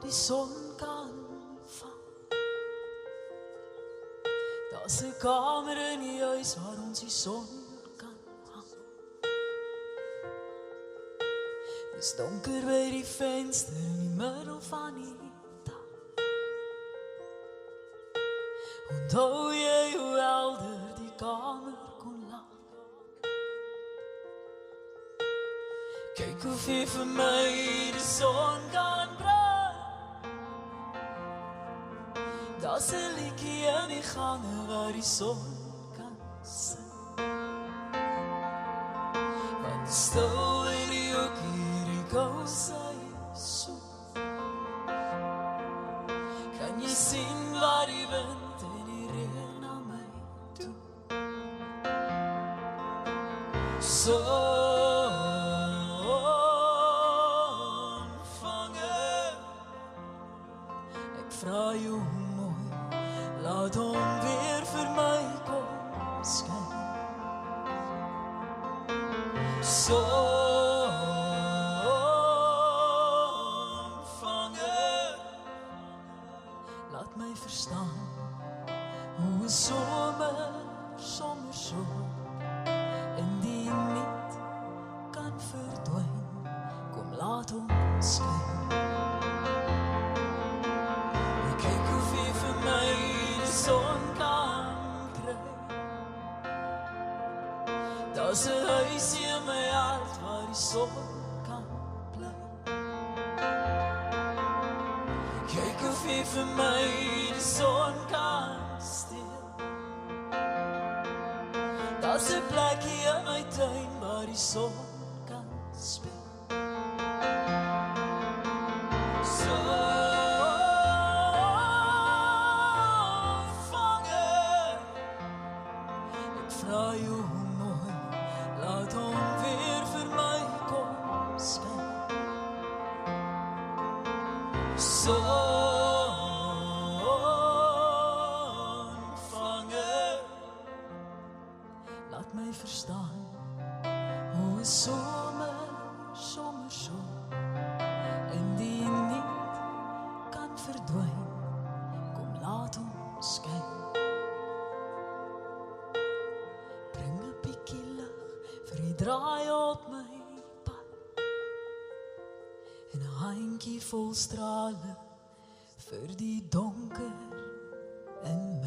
die son kan vang. Daar's 'n kamer in die huis waar ons die son kan hang. Dis donker by die venster in die middel van die dag. Onthou jy hoe helder die kamer kon lag? Kyk hoe jy vir my die son kan bring. Daar's 'n liedjie in die gange waar die son kan sing. Want stil in die hoek hier die gous soek. Kan jy sien waar die wind en die reën na my toe? Sonvanger, ek vra jou mooi, laat hom weer vir my kom skyn. Sonvanger, laat my verstaan hoe 'n somer so in die niet kan verdwyn. Kom laat hom skyn. Ek kyk hoe jy vir my die son kan kry. Daar's 'n huisie in my hart waar die son kan bly. Kyk hoe jy vir my die son kan steel. Daar's 'n plekkie in my tuin waar die son kan speel. Sonvanger, ek vra jou mooi, laat hom weer vir my kom skyn. Sonvanger, laat my verstaan hoe 'n somer so in die niet kan verdwyn. Kom laat hom skyn. Bring 'n bietjie lig vir die draai op my pad. En 'n handjie vol strale vir die donker in